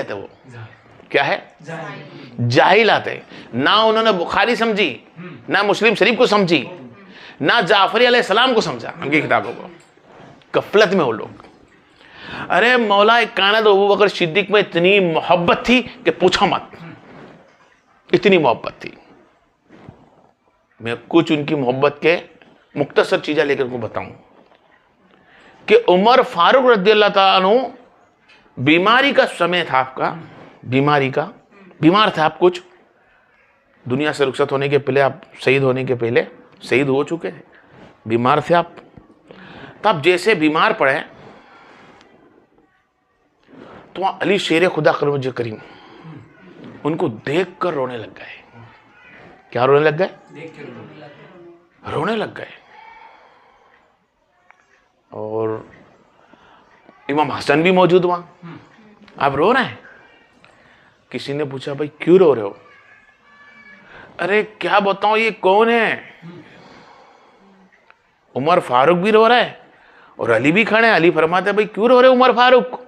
जाहिलियत है वो। क्या है? जाहिलात है। ना उन्होंने बुखारी समझी, ना मुस्लिम शरीफ को समझी, ना जाफरी अलैहिस्सलाम को समझा, उनकी किताबों को। गफलत में वो लोग। अरे मौला कायनात अबू बकर सिद्दीक में इतनी मोहब्बत थी कि पूछो मत, इतनी मोहब्बत थी। मैं कुछ उनकी मोहब्बत के मुख्तसर चीजें लेकर को बताऊं कि उमर फारूक रज़ियल्लाहु ताला अन्हु, बीमारी का समय था आपका, बीमारी का, बीमार थे आप, कुछ दुनिया से रुखसत होने के पहले, आप शहीद होने के पहले शहीद हो चुके हैं, बीमार थे आप। तब जैसे बीमार पड़े तो अली शेर खुदा करम करीम उनको देखकर रोने लग गए। क्या रोने लग गए? रोने लग गए। और इमाम हसन भी मौजूद वहां। आप रो रहे हैं? किसी ने पूछा भाई क्यों रो रहे हो? अरे क्या बताऊं, ये कौन है? उमर फारूक भी रो रहा है और अली भी खड़े हैं। अली फरमाते हैं भाई क्यों रो रहे हो उमर फारूक?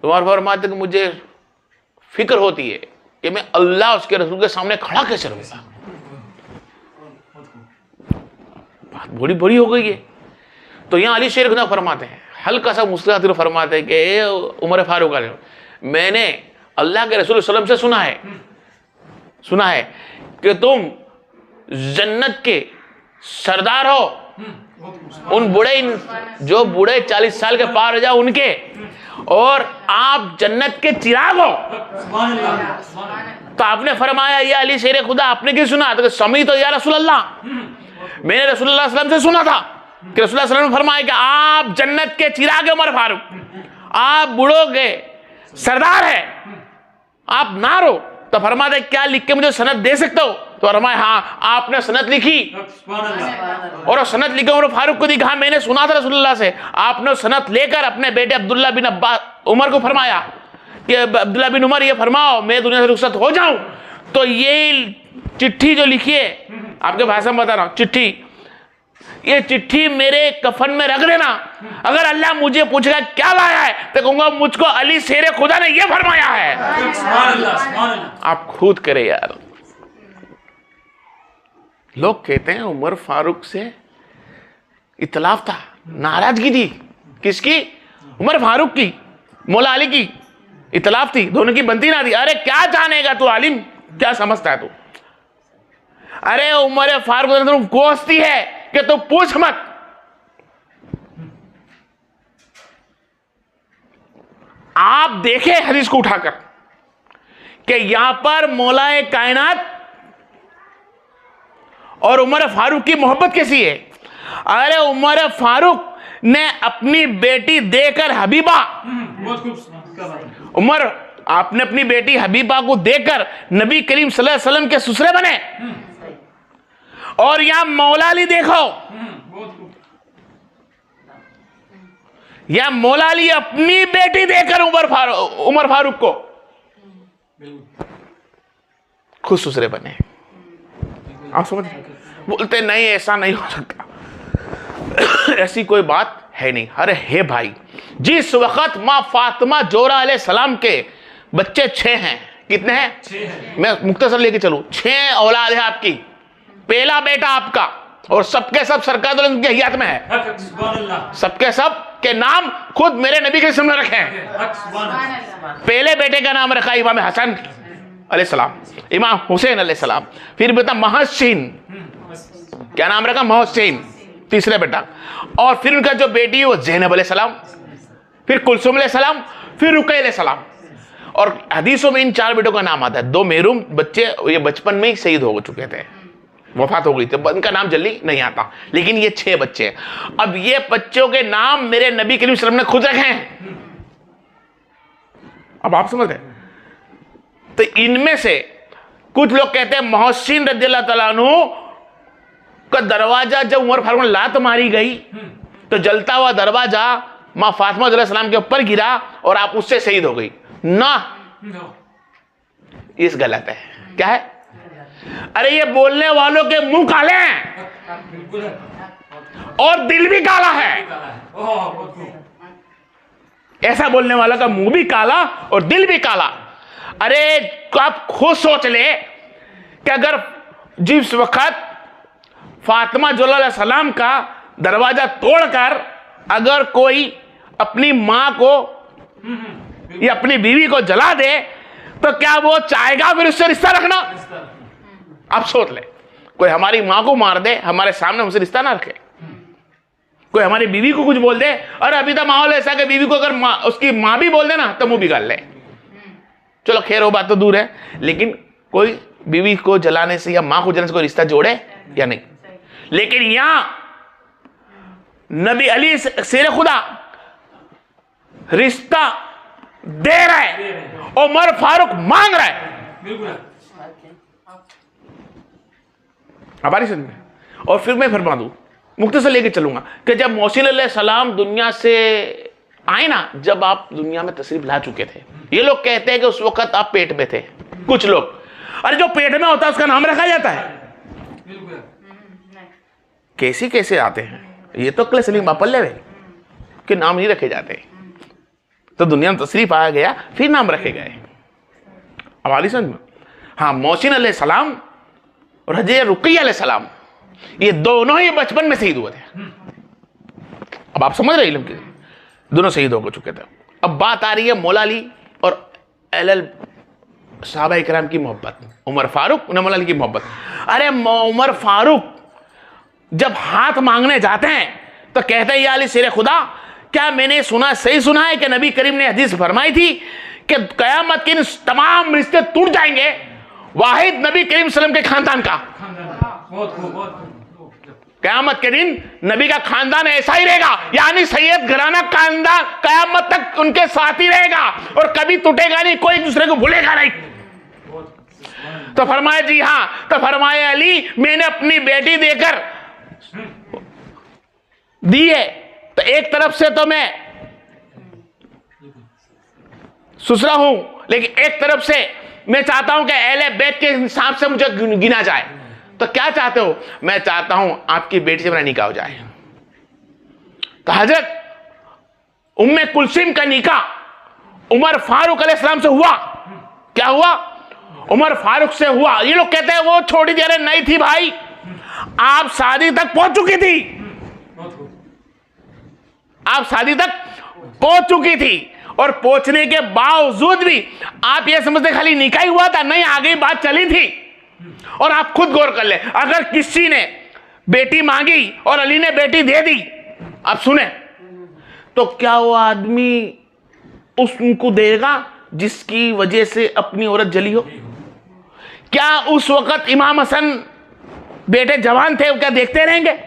उमर फरमाते कि मुझे फिक्र होती है कि मैं अल्लाह उसके रसूल के सामने खड़ा कैसे रहूंगा। बात बड़ी बड़ी हो गई है। तो यहां अली शेर खुदा फरमाते हैं, हल्का सा मुस्कुराते फरमाते हैं कि उमर फारूक, मैंने अल्लाह के रसूल सल्लल्लाहु अलैहि वसल्लम से सुना है कि तुम जन्नत के सरदार हो, उन बूढ़े, जो बूढ़े 40 साल के पार हो जाओ उनके, और आप जन्नत के चिराग हो। तो आपने फरमाया या अली शेर खुदा, आपने क्यों सुना? तो समी तो या रसूल अल्लाह, मैंने रसूलुल्लाह सल्लल्लाहु अलैहि वसल्लम से सुना था कि रसूलुल्लाह सल्लल्लाहु अलैहि वसल्लम ने फरमाया कि आप जन्नत के चिराग है उमर फारूक, आप बूढ़ों के सरदार है, आप ना रो। तो फरमाते क्या लिख के मुझे सनद दे सकते हो? तो फरमाया हाँ। आपने सनद लिखी और सनद लिखे उमर फारूक को दिखा, मैंने सुना था रसूलुल्लाह से। आपने सनद लेकर अपने बेटे अब्दुल्ला बिन अब्बास उमर को फरमाया कि अब्दुल्ला बिन उमर ये फरमाओ मैं दुनिया से रुखसत हो जाऊं। तो ये चिट्ठी जो लिखी है, आपके भाषा में बता रहा हूं, चिट्ठी, ये चिट्ठी मेरे कफन में रख देना। अगर अल्लाह मुझे पूछेगा क्या लाया है तो कहूंगा मुझको अली शेर खुदा ने यह फरमाया है। आप खुद करें यार। लोग कहते हैं उमर फारूक से इतलाफ था, नाराजगी थी। किसकी? उमर फारूक की, मौला अली की इतलाफ थी, दोनों की बनती ना थी। अरे क्या जानेगा तू आलिम, क्या समझता है तू? अरे उमर फारूक कोसती है कि तू पूछ मत। आप देखें हदीस को उठाकर कि यहां पर मौलाए कायनात और उमर फारूक की मोहब्बत कैसी है। अरे उमर फारूक ने अपनी बेटी देकर हबीबा, उमर आपने अपनी बेटी हबीबा को देकर नबी करीम सल्लल्लाहु अलैहि वसल्लम के ससुरे बने। और यहां मौला अली देखो, या मौला अली अपनी बेटी देकर उमर फारूक को खुद ससुरे बने। आप समझ? बोलते नहीं ऐसा नहीं हो सकता, ऐसी कोई बात है नहीं। अरे हे भाई, जिस वक्त मां फातिमा जोहरा अलैहिस्सलाम के बच्चे 6 हैं, कितने हैं? 6 हैं। मैं मुख्तसर लेके चलूं, 6 औलाद है आपकी, पहला बेटा आपका, और सबके सब सरकार के हयात में है। सबके सब के नाम खुद मेरे नबी के सामने रखे हैं। पहले बेटे का नाम रखा इमाम हसन अलैहिस्सलाम, इमाम हुसैन अलैहिस्सलाम, फिर बेटा महसिन, क्या नाम रखा? महसिन, तीसरे बेटा। और फिर उनका जो बेटी है वो ज़ैनब अलैहिस्सलाम, फिर कुलसुम अलैहिस्सलाम, फिर रुकैया अलैहिस्सलाम। और हदीसों में इन 4 बेटों का नाम आता है। 2 मेरूम बच्चे ये बचपन में ही शहीद हो चुके थे, वफात हो गई थी, उनका नाम जल्दी नहीं आता, लेकिन ये 6 बच्चे हैं। अब ये बच्चों के नाम मेरे नबी करीम सल्लल्लाहु अलैहि वसल्लम ने खुद रखे हैं। अब आप समझ रहे? तो इनमें से कुछ लोग कहते हैं मोहसिन रज़ियल्लाहु ताला अन्हु का दरवाजा जब उमर फारूक ने लात मारी गई तो जलता हुआ दरवाजा मां फातिमा अलैहिस्सलाम के ऊपर गिरा और आप उससे शहीद हो गई ना। इस गलत है। क्या है? अरे ये बोलने वालों के मुंह काले हैं और दिल भी काला है। ऐसा बोलने वाला का मुंह भी काला और दिल भी काला। अरे आप खुद सोच ले कि अगर जिस वक्त फातिमा ज़ोहरा सलाम का दरवाजा तोड़कर अगर कोई अपनी मां को या अपनी बीवी को जला दे तो क्या वो चाहेगा फिर उससे रिश्ता रखना? आप सोच ले, कोई हमारी मां को मार दे, हमारे सामने हमसे रिश्ता ना रखे। कोई हमारी बीवी को कुछ बोल दे, और अभी तो माहौल ऐसा कि बीवी को अगर उसकी मां भी बोल दे ना तो मुंह बिगाड़ ले। चलो खैर वो बात तो दूर है, लेकिन कोई बीवी को जलाने से या मां को जलाने से कोई रिश्ता जोड़े या नहीं? लेकिन यहां नबी अली शेर खुदा रिश्ता दे रहा है, उमर फारूक मांग रहा है। हमारी समझ में। और फिर मैं फरमा दूं, मुख्तसर लेके चलूंगा कि जब मोहसिन अलैहिस्सलाम दुनिया से आए ना, जब आप दुनिया में तशरीफ ला चुके थे, ये लोग कहते हैं कि उस वक्त आप पेट में थे। कुछ लोग, अरे जो पेट में होता है उसका नाम रखा जाता है? कैसे कैसे आते हैं ये तो क्ले सलीम बापल्ले के नाम नहीं रखे जाते। तो दुनिया में तशरीफ आया गया फिर नाम रखे गए। हमारी समझ में। हाँ, मोहसिन अलैहिस्सलाम और हज़रत रुक़ैया अलैहिस्सलाम ये दोनों ही बचपन में शहीद हुए थे। अब आप समझ रहे इल्म के, दोनों शहीद हो चुके थे। अब बात आ रही है मौला अली और सहाबा इकराम की मोहब्बत, उमर फारूक और मौला अली की मोहब्बत। अरे उमर फारूक जब हाथ मांगने जाते हैं तो कहते हैं या अली शेर खुदा, क्या मैंने सुना, सही सुना है कि नबी करीम ने हदीस फरमाई थी कि कयामत के तमाम रिश्ते टूट जाएंगे वाहिद नबी करीम सल्लल्लाहु अलैहि वसल्लम के खानदान का। कयामत के दिन नबी का खानदान ऐसा ही रहेगा, यानी सैयद घराना खानदान कयामत तक उनके साथ ही रहेगा और कभी टूटेगा नहीं, कोई दूसरे को भूलेगा नहीं। तो फरमाया जी हाँ, तो फरमाया अली मैंने अपनी बेटी देकर दी है, तो एक तरफ से तो मैं ससुरा हूं, लेकिन एक तरफ से मैं चाहता हूं कि अहले बैत के हिसाब से मुझे गिना जाए। तो क्या चाहते हो? मैं चाहता हूं आपकी बेटी से मेरा निकाह हो जाए। तो हजरत उम्मे कुलसूम का निकाह उमर फारूक अलैहिस्सलाम से हुआ। क्या हुआ? उमर फारूक से हुआ। ये लोग कहते हैं वो छोटी देर नहीं थी भाई, आप शादी तक पहुंच चुकी थी, आप शादी तक पहुंच चुकी थी, और पहुंचने के बावजूद भी आप ये समझते खाली निकाह हुआ था? नहीं, आगे बात चली थी। और आप खुद गौर कर ले, अगर किसी ने बेटी मांगी और अली ने बेटी दे दी, आप सुने, तो क्या वो आदमी उसको देगा जिसकी वजह से अपनी औरत जली हो? क्या उस वक्त इमाम हसन बेटे जवान थे, वो क्या देखते रहेंगे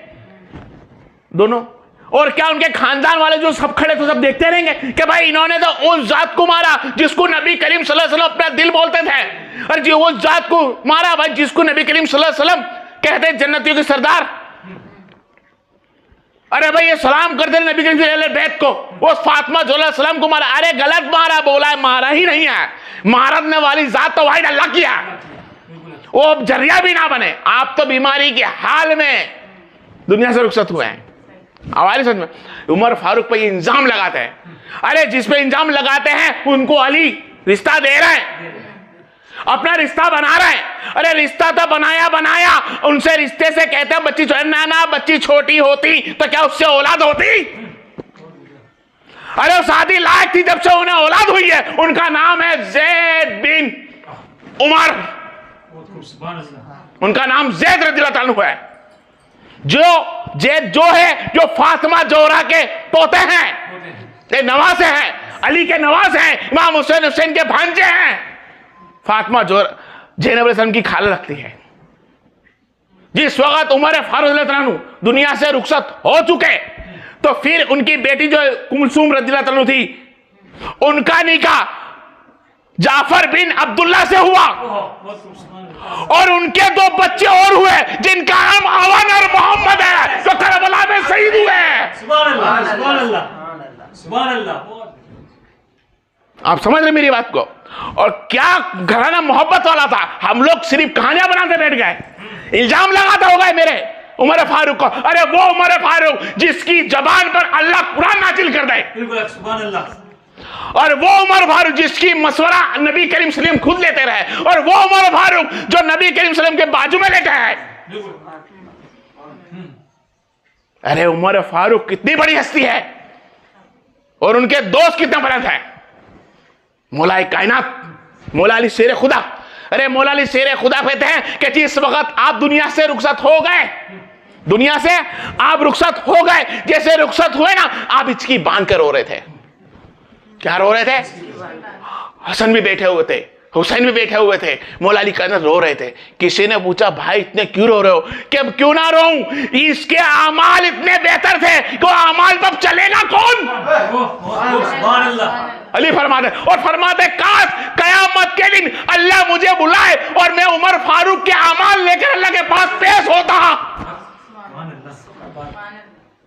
दोनों? और क्या उनके खानदान वाले जो सब खड़े थे सब देखते रहेंगे कि भाई इन्होंने तो उस जात को मारा जिसको नबी करीम सल्लल्लाहु अलैहि वसल्लम अपना दिल बोलते थे, और जी उस जात को मारा भाई जिसको नबी करीम सल्लल्लाहु अलैहि वसल्लम कहते हैं जन्नतियों के सरदार। अरे भाई ये सलाम करते नबी करीम अहले बैत को, वो फातिमा ज़ोहरा सलाम को मारा। अरे गलत मारा, बोला है, मारा ही नहीं है। मारने वाली जात तो वाहिद अल्लाह की है, वो अब जरिया भी ना बने। आप तो बीमारी के हाल में दुनिया से रुखसत हुए हैं। हमारी समझ में। उमर फारूक पे ये इंजाम लगाते हैं। अरे जिस पे इंजाम लगाते हैं उनको अली रिश्ता दे रहा है, अपना रिश्ता बना रहा है। अरे रिश्ता तो बनाया, उनसे रिश्ते से कहते हैं बच्ची ना बच्ची छोटी होती तो क्या उससे औलाद होती? अरे शादी लायक थी जब से उन्हें औलाद हुई है। उनका नाम है ज़ैद बिन उमर, उनका नाम ज़ैद रज़ियल्लाहु अन्हु है। जो है जो फातिमा ज़ोहरा के पोते हैं, नवासे हैं, अली के नवासे हैं, इमाम हुसैन के भांजे हैं। फातिमा ज़ोहरा ज़ैनब अलैहिस्सलाम की खाला लगती है। जिस वक्त उमर फारूक रज़ियल्लाहु अन्हु दुनिया से रुखसत हो चुके, तो फिर उनकी बेटी जो कुलसूम रज़ियल्लाहु अन्हा थी, उनका निकाह जाफर बिन अब्दुल्ला से हुआ, और उनके 2 बच्चे और हुए जिनका नाम अवन और मोहम्मद है, जो करबला में शहीद हुए हैं। सुभान अल्लाह, सुभान अल्लाह, सुभान अल्लाह। आप समझ रहे मेरी बात को? और क्या घराना मोहब्बत वाला था। हम लोग सिर्फ कहानियां बनाते बैठ गए, इल्जाम लगाता होगा मेरे उमर फारूक को। अरे वो उमर फारूक जिसकी जबान पर अल्लाह कुरान नाजिल कर दे, सुभान अल्लाह, और वो उमर फारूक जिसकी मशवरा नबी करीम सल्लल्लाहु अलैहि वसल्लम खुद लेते रहे, और वो उमर फारूक जो नबी करीम सल्लल्लाहु अलैहि वसल्लम के बाजू में लेटा है। अरे उमर फारूक कितनी बड़ी हस्ती है और उनके दोस्त कितना बुलंद है। मौला कायनात, मौला अली शेर खुदा। अरे मौला अली शेर खुदा कहते हैं कि जिस वक्त आप दुनिया से रुखसत हो गए, दुनिया से आप रुखसत हो गए, जैसे रुखसत हुए ना, आप इसकी बांध कर रो रहे थे। क्या रो रहे थे? हसन भी बैठे हुए थे, हुसैन भी बैठे हुए थे, मौला अली कायनात रो रहे थे। किसी ने पूछा भाई इतने क्यों रो रहे हो? कि अब क्यों ना रोऊं, इसके अमाल इतने बेहतर थे कि अमाल पर चलेगा कौन? अली फरमाते, और फरमाते काश कयामत के दिन अल्लाह मुझे बुलाए और मैं उमर फारूक के अमाल लेकर अल्लाह के पास पेश होता।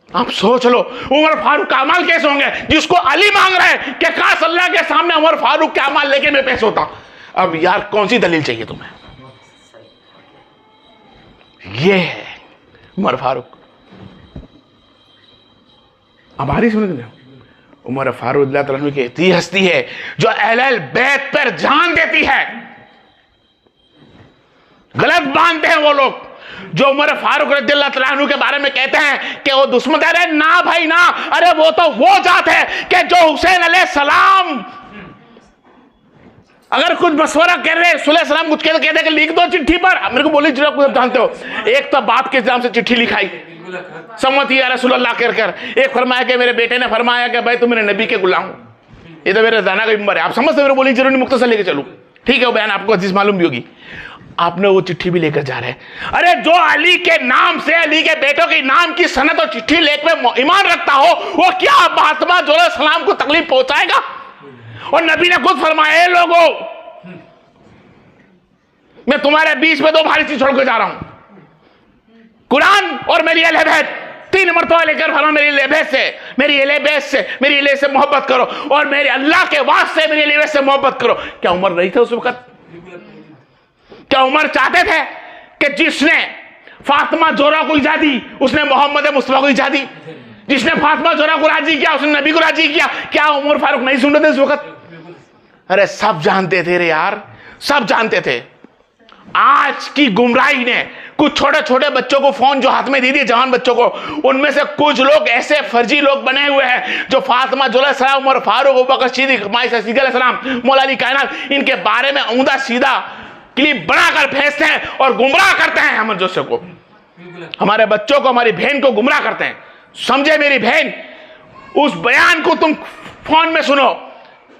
आप सोच लो उमर फारूक का अमाल कैसे होंगे, जिसको अली मांग रहे हैं कि काश अल्लाह के सामने उमर फारूक के अमाल लेके मैं पेश होता। अब यार कौन सी दलील चाहिए तुम्हें? ये है उमर फारूक। अब आ रही समझ में? उमर फारूक अल्लाह ताला की इतनी हस्ती है जो अहले बैत पर जान देती है। गलत मानते हैं वो लोग जो उमर फारूक रज़ियल्लाहु तआला अन्हु के बारे में कहते हैं कि वो दुश्मन है। ना भाई ना, अरे वो तो वो जात है कि जो हुसैन अलैहिस्सलाम अगर कुछ मशवरा कर रहे, सलाम कुछ कहते कि लिख दो चिट्ठी पर। मेरे को बोली जरा कुछ जानते हो, एक तो बाप के नाम से चिट्ठी लिखाई सम्मति या रसूलुल्लाह कर, एक फरमाया कि मेरे बेटे ने फरमाया कि भाई तुम मेरे नबी के गुलाम हो। ये तो मेरे दाना का मिंबर है, आप समझते मेरे बोली जरूरी मुख्तसर लेके चलूं, ठीक है? वो बयान आपको अजीज मालूम भी होगी। आपने वो चिट्ठी भी लेकर जा रहे हैं। अरे जो अली के नाम से, अली के बेटों के नाम की सनद और चिट्ठी लेकर में ईमान रखता हो, वो क्या फातिमा ज़ोहरा सलाम को तकलीफ पहुंचाएगा? और नबी ने खुद फरमाया लोगों मैं तुम्हारे बीच में दो भारी चीज छोड़ के जा रहा हूं, कुरान और मेरी अहले बैत। 3 मरतबा लेकर फरमा मेरी अहले बैत से, मेरी अहले बैत से, मेरी अहले से मोहब्बत करो और मेरे अल्लाह के वास्ते मेरी अहले बैत से मोहब्बत करो। क्या उमर नहीं थे उस वक्त? क्या उमर चाहते थे कि जिसने फातिमा ज़ोहरा को इजा दी उसने मोहम्मद मुस्तफा को इजा दी, जिसने फातिमा ज़ोहरा को राजी किया उसने नबी को राजी किया? क्या उमर फारूक नहीं सुन रहे थे उस वक्त? अरे सब जानते थे रे यार, सब जानते थे। आज की गुमराही ने कुछ छोटे छोटे बच्चों को फोन जो हाथ में दे दिए, जवान बच्चों को, उनमें से कुछ लोग ऐसे फर्जी लोग बने हुए हैं जो फातिमा ज़ोहरा सलाम, उमर फारूक, अबू बकर सिद्दीक़, माइसा सिद्दीक़ सलाम, मौला अली कायनात, इनके बारे में उम्दा सीधा क्लिप बनाकर भेजते हैं और गुमराह करते हैं हम जो को, हमारे बच्चों को, हमारी बहन को गुमराह करते हैं। समझे मेरी बहन, उस बयान को तुम फोन में सुनो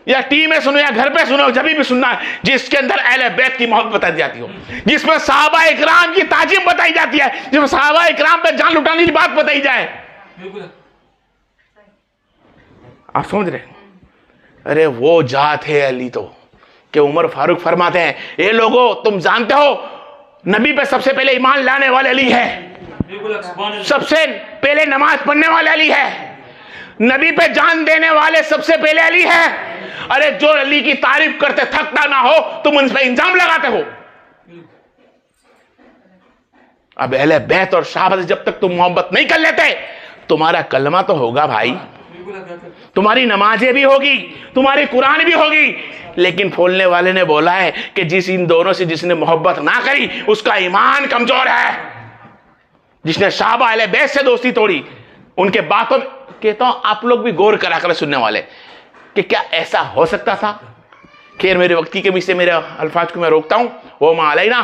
या टीवी में सुनो या घर पे सुनो, जब भी सुनना है जिसके अंदर अहले बैत की मोहब्बत बताई जाती हो, जिसमें सहाबा इकराम की ताजीम बताई जाती है, जिसमें सहाबा इकराम पे जान लुटाने की बात बताई जाए। आप समझ रहे? अरे वो जात है अली तो कि उमर फारूक फरमाते हैं ये लोगों तुम जानते हो नबी पे सबसे पहले ईमान लाने वाले अली है, सबसे पहले नमाज पढ़ने वाले अली है, नबी पे जान देने वाले सबसे पहले अली है। अरे जो अली की तारीफ करते थकता ना हो तुम उन पे इंजाम लगाते हो। अब अहले बैत और सहाबा से जब तक तुम मोहब्बत नहीं कर लेते तुम्हारा कलमा तो होगा भाई, तुम्हारी नमाजें भी होगी, तुम्हारी कुरान भी होगी, लेकिन बोलने वाले ने बोला है कि जिस इन दोनों से जिसने मोहब्बत ना करी उसका ईमान कमजोर है। जिसने सहाबा अहले बैत से दोस्ती तोड़ी उनके बातों में कहता हूं आप लोग भी गौर करा कर सुनने वाले कि क्या ऐसा हो सकता था? खैर मेरे वक्त की कमी से मेरे अल्फाज को मैं रोकता हूं। वो मालैना।